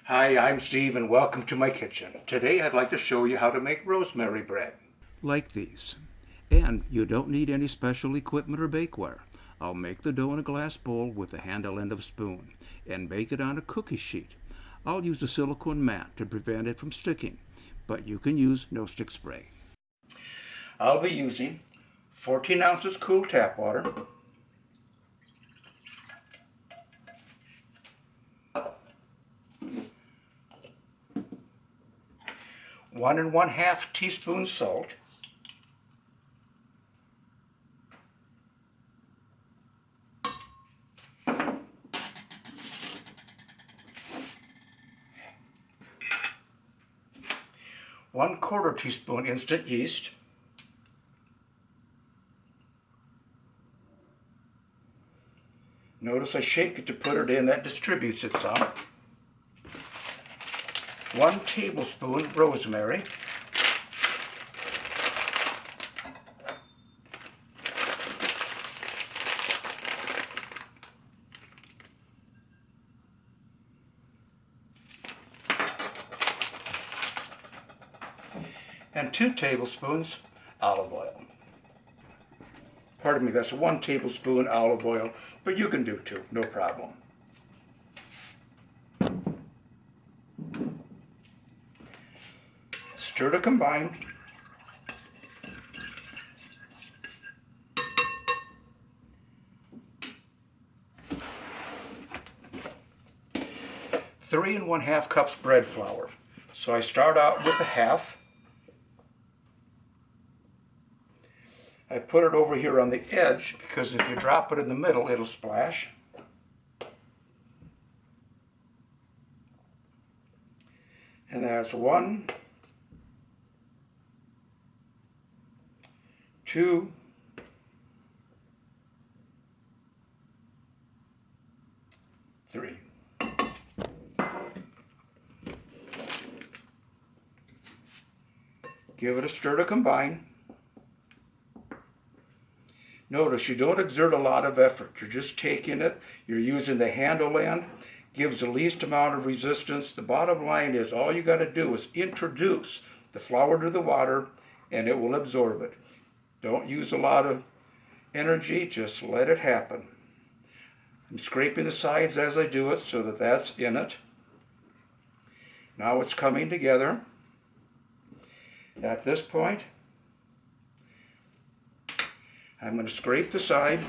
Hi, I'm Steve and welcome to my kitchen. Today I'd like to show you how to make rosemary bread. Like these. And you don't need any special equipment or bakeware. I'll make the dough in a glass bowl with the handle end of a spoon and bake it on a cookie sheet. I'll use a silicone mat to prevent it from sticking, but you can use no stick spray. I'll be using 14 ounces cool tap water, 1 1/2 teaspoon salt, 1/4 teaspoon instant yeast, notice I shake it to put it in, that distributes it some, 1 tablespoon rosemary, and 2 tablespoons olive oil. Pardon me, that's 1 tablespoon olive oil, but you can do 2, no problem. Stir to combine. Three and 1/2 cups bread flour. So I start out with a half. I put it over here on the edge because if you drop it in the middle, it'll splash. And that's 1, 2, 3. Give it a stir to combine. Notice you don't exert a lot of effort. You're just taking it. You're using the handle end. Gives the least amount of resistance. The bottom line is all you got to do is introduce the flour to the water and it will absorb it. Don't use a lot of energy. Just let it happen. I'm scraping the sides as I do it so that that's in it. Now it's coming together. At this point, I'm going to scrape the side.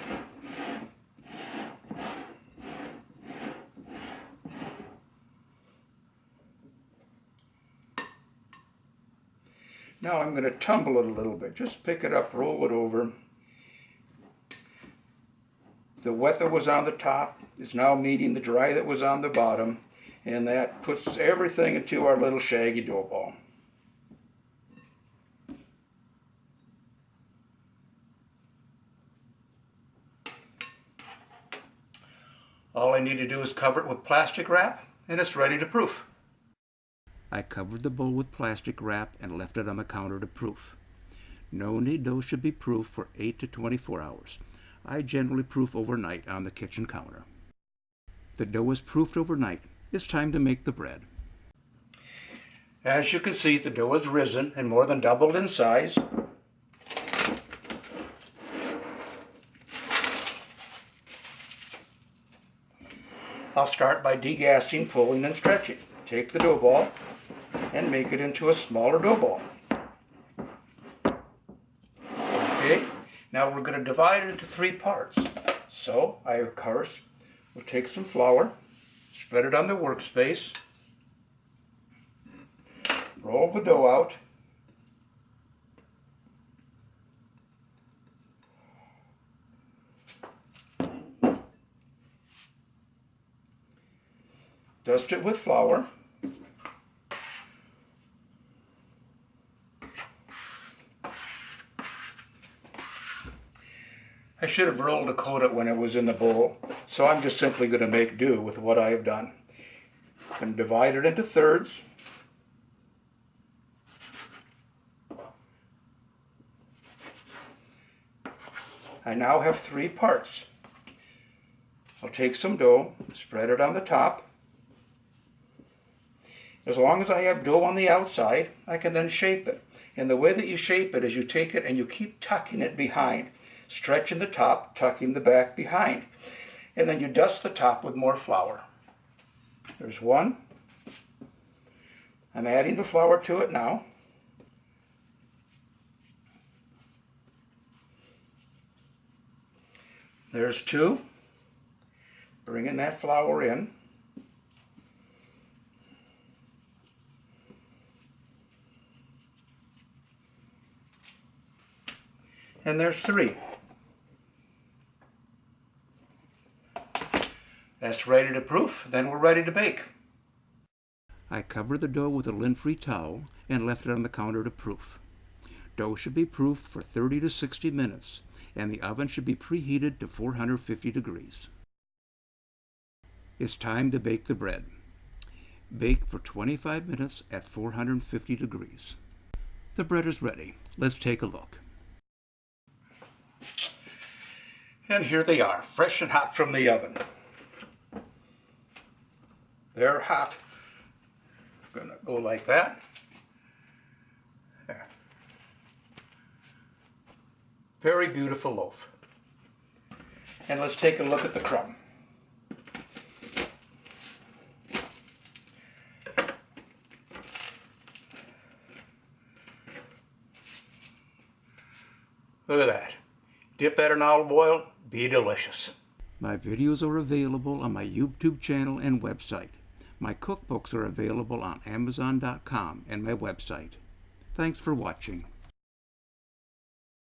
Now I'm going to tumble it a little bit. Just pick it up, roll it over. The wet that was on the top is now meeting the dry that was on the bottom, and that puts everything into our little shaggy dough ball. All I need to do is cover it with plastic wrap, and it's ready to proof. I covered the bowl with plastic wrap and left it on the counter to proof. No-knead dough should be proof for 8 to 24 hours. I generally proof overnight on the kitchen counter. The dough is proofed overnight. It's time to make the bread. As you can see, the dough has risen and more than doubled in size. I'll start by degassing, pulling, and stretching. Take the dough ball and make it into a smaller dough ball. Okay, now we're going to divide it into 3 parts. So I, of course, will take some flour, spread it on the workspace, roll the dough out, dust it with flour, I should have rolled a coat it when it was in the bowl, so I'm just simply going to make do with what I have done. And divide it into thirds. I now have 3 parts. I'll take some dough, spread it on the top, As long as I have dough on the outside, I can then shape it. And the way that you shape it is you take it and you keep tucking it behind. Stretching the top, tucking the back behind. And then you dust the top with more flour. There's one. I'm adding the flour to it now. There's two. Bringing that flour in. And there's three. That's ready to proof, then we're ready to bake. I covered the dough with a lint-free towel and left it on the counter to proof. Dough should be proofed for 30 to 60 minutes, and the oven should be preheated to 450 degrees. It's time to bake the bread. Bake for 25 minutes at 450 degrees. The bread is ready. Let's take a look. And here they are, fresh and hot from the oven. They're hot. I'm gonna go like that. There. Very beautiful loaf. And let's take a look at the crumb. Look at that. Dip that in olive oil, be delicious. My videos are available on my YouTube channel and website. My cookbooks are available on Amazon.com and my website. Thanks for watching.